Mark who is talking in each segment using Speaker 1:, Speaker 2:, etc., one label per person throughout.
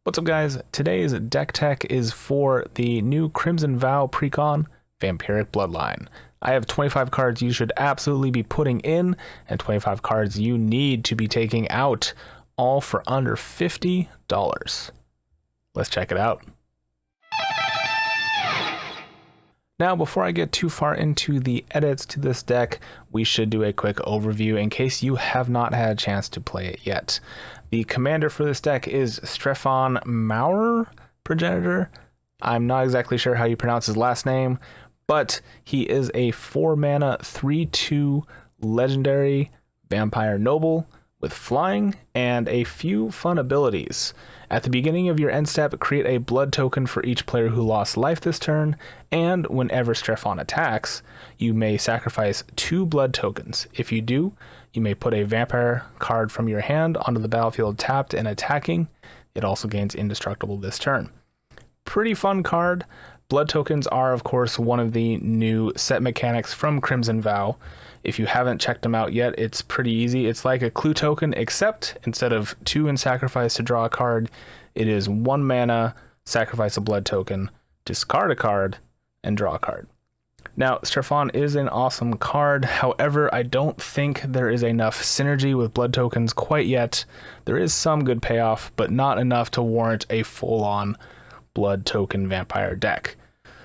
Speaker 1: What's up guys, today's deck tech is for the new Crimson Vow Precon Vampiric Bloodline. I have 25 cards you should absolutely be putting in and 25 cards you need to be taking out, all for under $50. Let's check it out. Now, before I get too far into the edits to this deck, we should do a quick overview in case you have not had a chance to play it yet. The commander for this deck is Stefan Maurer, Progenitor. I'm not exactly sure how you pronounce his last name, but he is a 4-mana 3/2 legendary vampire noble with flying and a few fun abilities. At the beginning of your end step, create a blood token for each player who lost life this turn, and whenever Stefan attacks, you may sacrifice 2 blood tokens. If you do, you may put a vampire card from your hand onto the battlefield tapped and attacking. It also gains indestructible this turn. Pretty fun card. Blood tokens are, of course, one of the new set mechanics from Crimson Vow. If you haven't checked them out yet, it's pretty easy. It's like a clue token, except instead of 2 in sacrifice to draw a card, it is 1 mana, sacrifice a blood token, discard a card, and draw a card. Now, Stefan is an awesome card. However, I don't think there is enough synergy with blood tokens quite yet. There is some good payoff, but not enough to warrant a full-on blood token vampire deck.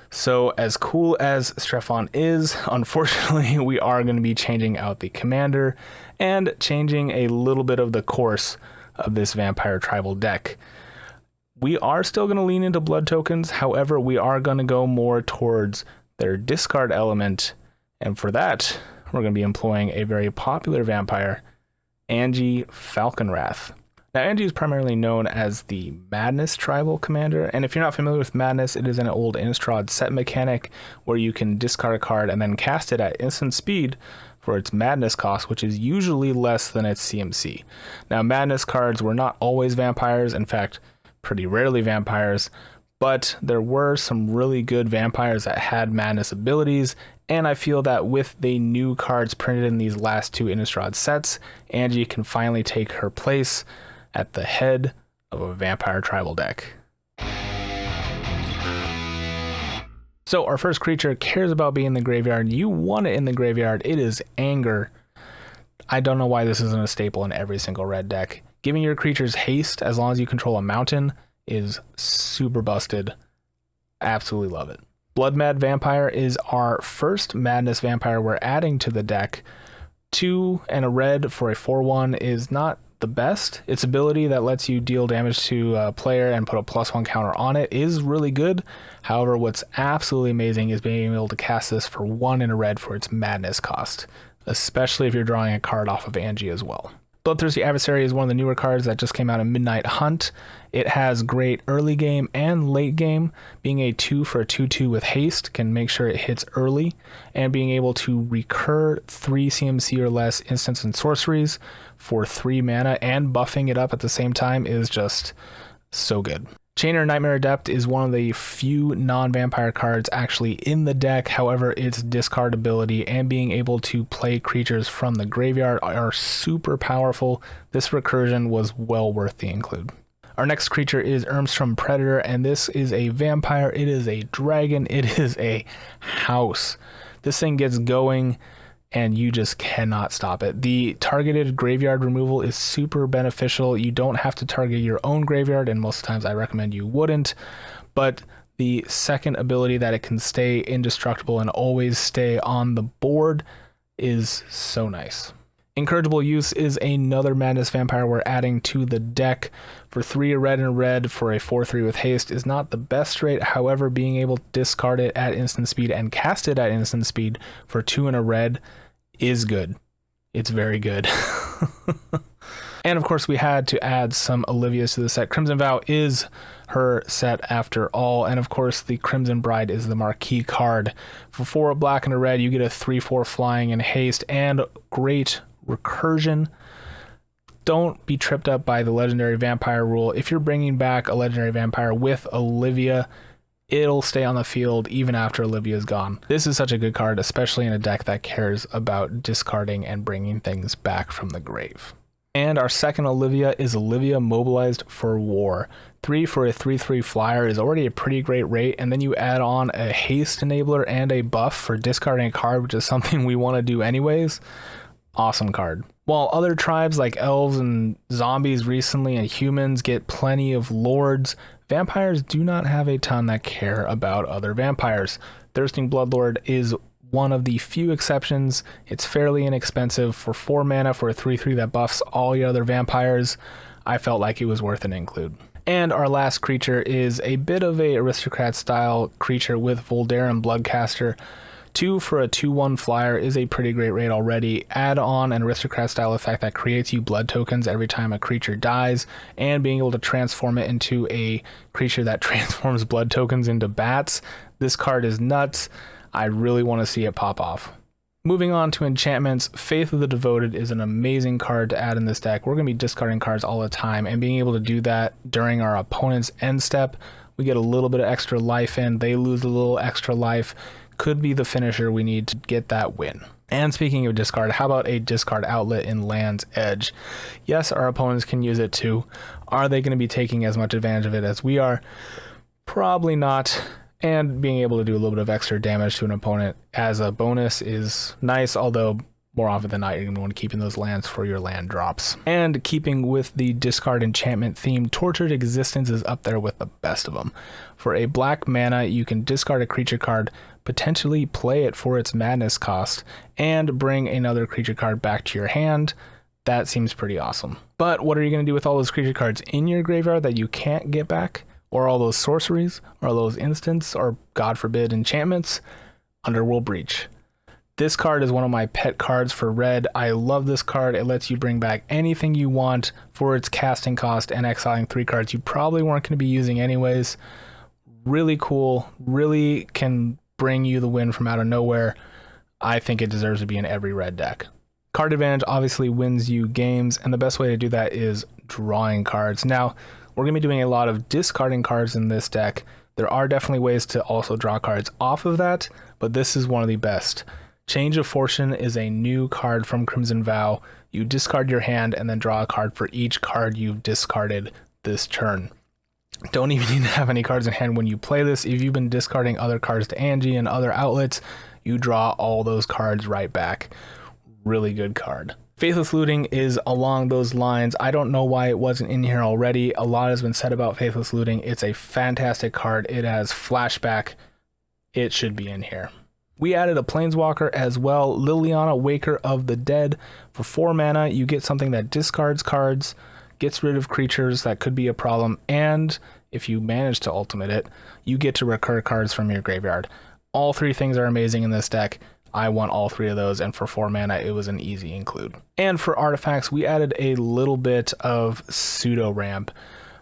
Speaker 1: So as cool as Stefan is, unfortunately, we are going to be changing out the commander and changing a little bit of the course of this vampire tribal deck. We are still going to lean into blood tokens. However, we are going to go more towards their discard element. And for that, we're going to be employing a very popular vampire, Angie Falconwrath. Now, Angie is primarily known as the Madness tribal commander, and if you're not familiar with Madness, it is an old Innistrad set mechanic where you can discard a card and then cast it at instant speed for its Madness cost, which is usually less than its CMC. Now, Madness cards were not always vampires, in fact, pretty rarely vampires, but there were some really good vampires that had Madness abilities, and I feel that with the new cards printed in these last 2 Innistrad sets, Angie can finally take her place at the head of a vampire tribal deck. So our first creature cares about being in the graveyard. You want it in the graveyard. It is Anger. I don't know why this isn't a staple in every single red deck. Giving your creatures haste as long as you control a mountain is super busted. Absolutely love it. Blood Mad Vampire is our first Madness Vampire we're adding to the deck. 2 and a red for a 4/1 is not the best. Its ability that lets you deal damage to a player and put a +1 counter on it is really good. However, what's absolutely amazing is being able to cast this for 1 and a red for its Madness cost, especially if you're drawing a card off of Angie as well. Bloodthirsty Adversary is one of the newer cards that just came out in Midnight Hunt. It has great early game and late game. Being a 2 for a 2/2 with haste can make sure it hits early, and being able to recur 3 CMC or less instants and sorceries for 3 mana and buffing it up at the same time is just so good. Chainer Nightmare Adept is one of the few non-vampire cards actually in the deck. However, its discard ability and being able to play creatures from the graveyard are super powerful. This recursion was well worth the include. Our next creature is Ermstrom Predator, and this is a vampire. It is a dragon. It is a house. This thing gets going and you just cannot stop it. The targeted graveyard removal is super beneficial. You don't have to target your own graveyard, and most times I recommend you wouldn't, but the second ability that it can stay indestructible and always stay on the board is so nice. Incorrigible Use is another Madness Vampire we're adding to the deck. For 3 red and red for a 4/3 with haste is not the best rate. However, being able to discard it at instant speed and cast it at instant speed for 2 and a red is good. It's very good. And of course, we had to add some Olivias to the set. Crimson Vow is her set after all. And of course, the Crimson Bride is the marquee card. For 4 black and a red, you get a 3/4 flying and haste and great recursion. Don't be tripped up by the legendary vampire rule. If you're bringing back a legendary vampire with Olivia, it'll stay on the field even after Olivia's gone. This is such a good card, especially in a deck that cares about discarding and bringing things back from the grave. And our second Olivia is Olivia Mobilized for War. 3 for a 3/3 flyer is already a pretty great rate, and then you add on a haste enabler and a buff for discarding a card, which is something we want to do anyways. Awesome card. While other tribes like elves and zombies recently and humans get plenty of lords, vampires do not have a ton that care about other vampires. Thirsting Bloodlord is one of the few exceptions. It's fairly inexpensive. For 4 mana for a 3/3 that buffs all your other vampires, I felt like it was worth an include. And our last creature is a bit of a aristocrat style creature with Voldaren Bloodcaster. 2 for a 2/1 flyer is a pretty great rate already. Add on an aristocrat style effect that creates you blood tokens every time a creature dies, and being able to transform it into a creature that transforms blood tokens into bats. This card is nuts. I really want to see it pop off. Moving on to enchantments, Faith of the Devoted is an amazing card to add in this deck. We're going to be discarding cards all the time, and being able to do that during our opponent's end step, we get a little bit of extra life in, they lose a little extra life, could be the finisher we need to get that win. And speaking of discard, how about a discard outlet in Land's Edge? Yes, our opponents can use it too. Are they going to be taking as much advantage of it as we are? Probably not. And being able to do a little bit of extra damage to an opponent as a bonus is nice, although more often than not, you're going to want to keep in those lands for your land drops. And keeping with the discard enchantment theme, Tortured Existence is up there with the best of them. For a black mana, you can discard a creature card, potentially play it for its madness cost, and bring another creature card back to your hand. That seems pretty awesome. But what are you going to do with all those creature cards in your graveyard that you can't get back? Or all those sorceries, or those instants, or God forbid enchantments? Underworld Breach. This card is one of my pet cards for red. I love this card. It lets you bring back anything you want for its casting cost and exiling 3 cards you probably weren't going to be using anyways. Really cool. Really can bring you the win from out of nowhere. I think it deserves to be in every red deck. Card advantage obviously wins you games, and the best way to do that is drawing cards. Now, we're going to be doing a lot of discarding cards in this deck. There are definitely ways to also draw cards off of that, but this is one of the best. Change of Fortune is a new card from Crimson Vow. You discard your hand and then draw a card for each card you've discarded this turn. Don't even need to have any cards in hand when you play this. If you've been discarding other cards to Angie and other outlets, you draw all those cards right back. Really good card. Faithless Looting is along those lines. I don't know why it wasn't in here already. A lot has been said about Faithless Looting. It's a fantastic card. It has flashback. It should be in here. We added a Planeswalker as well, Liliana, Waker of the Dead. For 4 mana, you get something that discards cards, gets rid of creatures that could be a problem, and if you manage to ultimate it, you get to recur cards from your graveyard. All 3 things are amazing in this deck. I want all 3 of those, and for 4 mana, it was an easy include. And for artifacts, we added a little bit of pseudo ramp.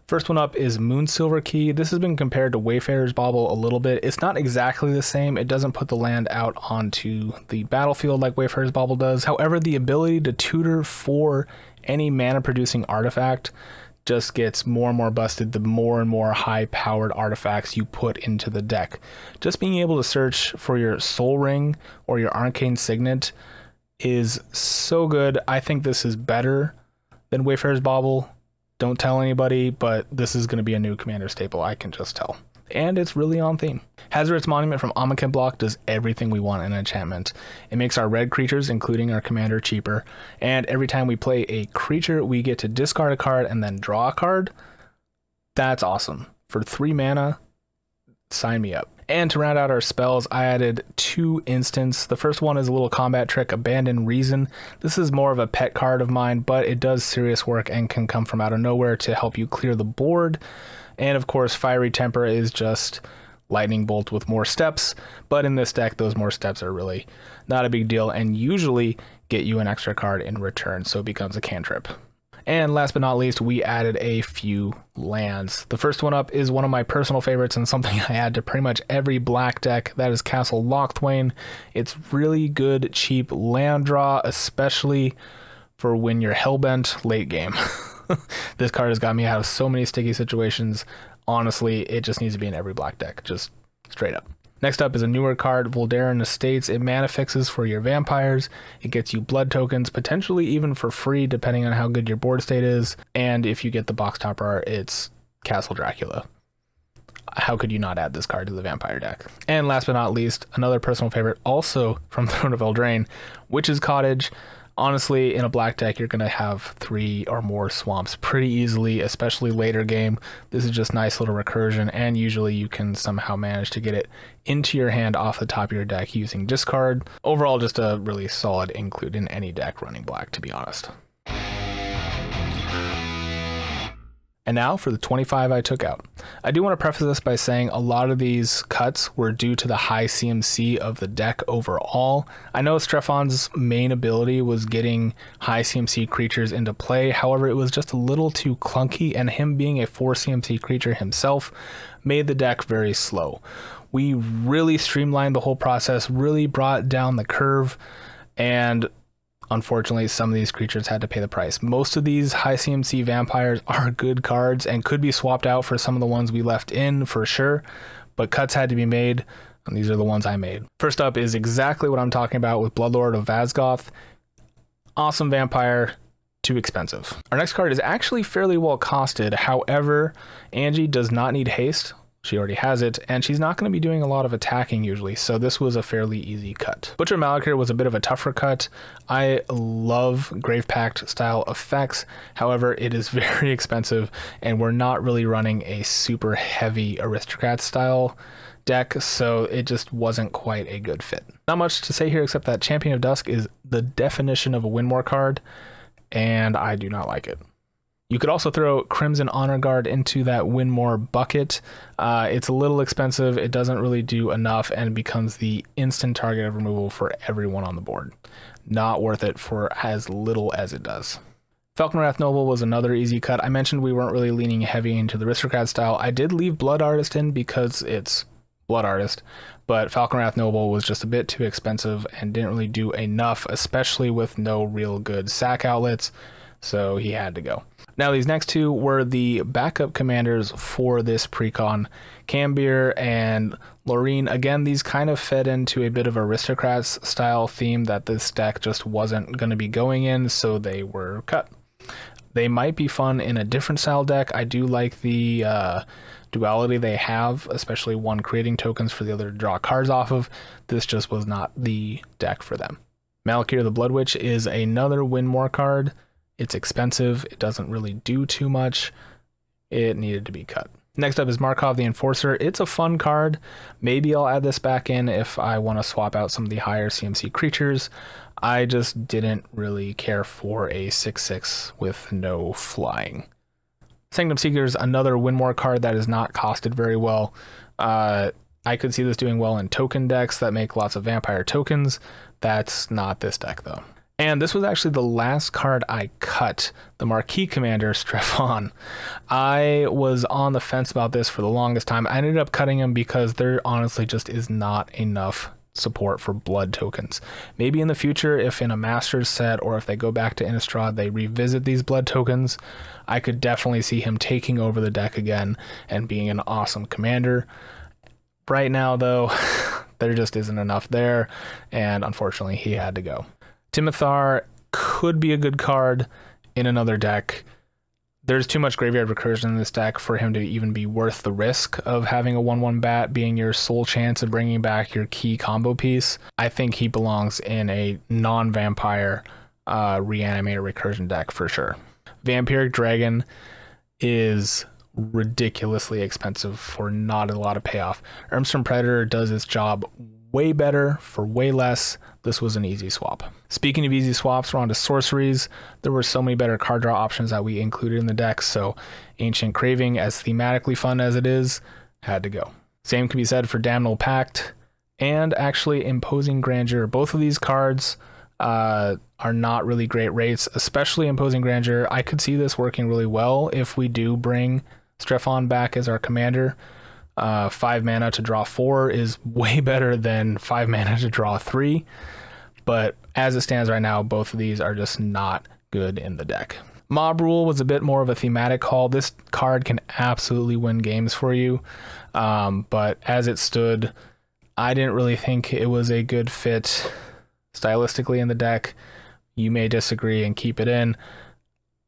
Speaker 1: First one up is Moonsilver Key. This has been compared to Wayfarer's Bauble a little bit. It's not exactly the same. It doesn't put the land out onto the battlefield like Wayfarer's Bauble does. However, the ability to tutor for any mana producing artifact just gets more and more busted the more and more high-powered artifacts you put into the deck. Just being able to search for your Soul Ring or your Arcane Signet is so good. I think this is better than Wayfarer's Bauble. Don't tell anybody, but this is going to be a new Commander staple, I can just tell. And it's really on theme. Hazardous Monument from Amonkhet Block does everything we want in an enchantment. It makes our red creatures, including our commander, cheaper. And every time we play a creature, we get to discard a card and then draw a card. That's awesome. For 3 mana, sign me up. And to round out our spells, I added 2 instants. The first one is a little combat trick, Abandon Reason. This is more of a pet card of mine, but it does serious work and can come from out of nowhere to help you clear the board. And of course, Fiery Temper is just Lightning Bolt with more steps, but in this deck, those more steps are really not a big deal and usually get you an extra card in return, so it becomes a cantrip. And last but not least, we added a few lands. The first one up is one of my personal favorites and something I add to pretty much every black deck. That is Castle Lochthwain. It's really good, cheap land draw, especially for when you're hellbent late game. This card has got me out of so many sticky situations. Honestly, it just needs to be in every black deck, just straight up. Next up is a newer card, Voldaren Estates. It mana fixes for your vampires. It gets you blood tokens, potentially even for free, depending on how good your board state is. And if you get the box topper art, it's Castle Dracula. How could you not add this card to the vampire deck? And last but not least, another personal favorite, also from Throne of Eldraine, Witch's Cottage. Honestly, in a black deck, you're going to have 3 or more swamps pretty easily, especially later game. This is just nice little recursion, and usually you can somehow manage to get it into your hand off the top of your deck using discard. Overall, just a really solid include in any deck running black, to be honest. And now for the 25 I took out. I do want to preface this by saying a lot of these cuts were due to the high CMC of the deck overall. I know Strefon's main ability was getting high CMC creatures into play, however it was just a little too clunky, and him being a 4 CMC creature himself made the deck very slow. We really streamlined the whole process, really brought down the curve, and unfortunately, some of these creatures had to pay the price. Most of these high CMC vampires are good cards and could be swapped out for some of the ones we left in for sure, but cuts had to be made, and these are the ones I made. First up is exactly what I'm talking about with Bloodlord of Vazgoth. Awesome vampire, too expensive. Our next card is actually fairly well costed. However, Angie does not need haste. She already has it, and she's not going to be doing a lot of attacking usually, so this was a fairly easy cut. Butcher Malakir was a bit of a tougher cut. I love Grave Pact style effects, however, it is very expensive, and we're not really running a super heavy Aristocrat style deck, so it just wasn't quite a good fit. Not much to say here except that Champion of Dusk is the definition of a Winmore card, and I do not like it. You could also throw Crimson Honor Guard into that Winmore bucket. It's a little expensive, it doesn't really do enough, and becomes the instant target of removal for everyone on the board. Not worth it for as little as it does. Falconwrath Noble was another easy cut. I mentioned we weren't really leaning heavy into the Aristocrat style. I did leave Blood Artist in because it's Blood Artist, but Falconwrath Noble was just a bit too expensive and didn't really do enough, especially with no real good sack outlets, so he had to go. Now, these next two were the backup commanders for this precon. Cambier and Loreen. Again, these kind of fed into a bit of Aristocrats style theme that this deck just wasn't going to be going in, so they were cut. They might be fun in a different style deck. I do like the duality they have, especially one creating tokens for the other to draw cards off of. This just was not the deck for them. Malakir the Blood Witch is another Winmore card. It's expensive, it doesn't really do too much, it needed to be cut. Next up is Markov the Enforcer. It's a fun card. Maybe I'll add this back in if I want to swap out some of the higher CMC creatures. I just didn't really care for a 6/6 with no flying. Sanctum Seeker is another Winmore card that is not costed very well. I could see this doing well in token decks that make lots of vampire tokens. That's not this deck though. And this was actually the last card I cut, the Marquee Commander, Strefon. I was on the fence about this for the longest time. I ended up cutting him because there honestly just is not enough support for blood tokens. Maybe in the future, if in a Masters set or if they go back to Innistrad, they revisit these blood tokens, I could definitely see him taking over the deck again and being an awesome commander. Right now, though, there just isn't enough there, and unfortunately, he had to go. Timothar could be a good card in another deck. There's too much graveyard recursion in this deck for him to even be worth the risk of having a 1/1 bat being your sole chance of bringing back your key combo piece. I think he belongs in a non-vampire reanimator recursion deck for sure. Vampiric Dragon is ridiculously expensive for not a lot of payoff. Ermstrom Predator does its job way better for way less. This was an easy swap. Speaking of easy swaps, we're on to sorceries. There were so many better card draw options that we included in the deck, so Ancient Craving, as thematically fun as it is, had to go. Same can be said for Damnal Pact and actually Imposing Grandeur. Both of these cards are not really great rates, especially Imposing Grandeur. I could see this working really well if we do bring Strefon back as our commander. 5 mana to draw 4 is way better than 5 mana to draw 3, but as it stands right now, both of these are just not good in the deck. Mob Rule was a bit more of a thematic call. This card can absolutely win games for you, but as it stood, I didn't really think it was a good fit stylistically in the deck. You may disagree and keep it in.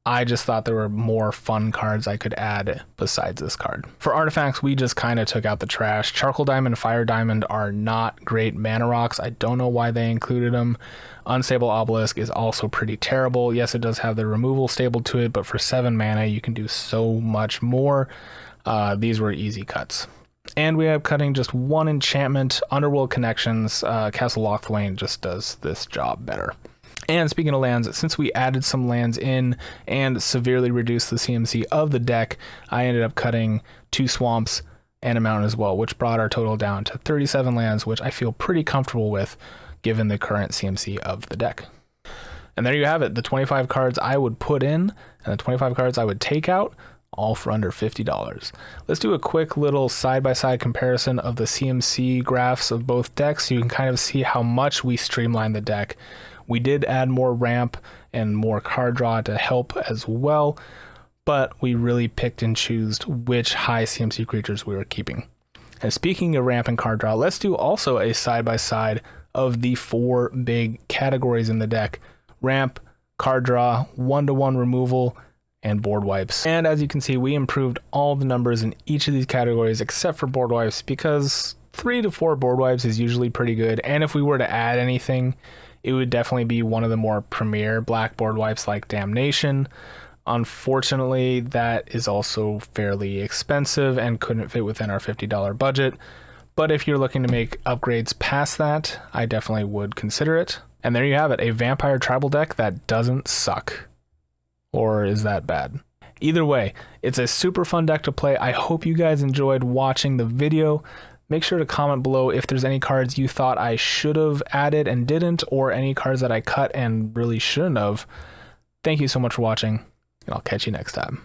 Speaker 1: I just thought there were more fun cards I could add besides this card. For artifacts, we just kind of took out the trash. Charcoal Diamond, Fire Diamond are not great mana rocks. I don't know why they included them. Unstable Obelisk is also pretty terrible. Yes, it does have the removal stapled to it, but for 7 mana, you can do so much more. These were easy cuts. And we have cutting just 1 enchantment. Underworld Connections, Castle Locthwain just does this job better. And speaking of lands, since we added some lands in and severely reduced the CMC of the deck, I ended up cutting 2 swamps and a mountain as well, which brought our total down to 37 lands, which I feel pretty comfortable with given the current CMC of the deck. And there you have it, the 25 cards I would put in and the 25 cards I would take out, all for under $50. Let's do a quick little side-by-side comparison of the CMC graphs of both decks so you can kind of see how much we streamlined the deck. We did add more ramp and more card draw to help as well, but we really picked and chose which high CMC creatures we were keeping. And speaking of ramp and card draw, let's do also a side-by-side of the 4 big categories in the deck: ramp, card draw, 1-to-1 removal, and board wipes. And as you can see, we improved all the numbers in each of these categories except for board wipes, because 3 to 4 board wipes is usually pretty good. And if we were to add anything, it would definitely be one of the more premier black board wipes like Damnation. Unfortunately, that is also fairly expensive and couldn't fit within our $50 budget. But if you're looking to make upgrades past that, I definitely would consider it. And there you have it, a vampire tribal deck that doesn't suck. Or is that bad? Either way, it's a super fun deck to play. I hope you guys enjoyed watching the video. Make sure to comment below if there's any cards you thought I should have added and didn't, or any cards that I cut and really shouldn't have. Thank you so much for watching, and I'll catch you next time.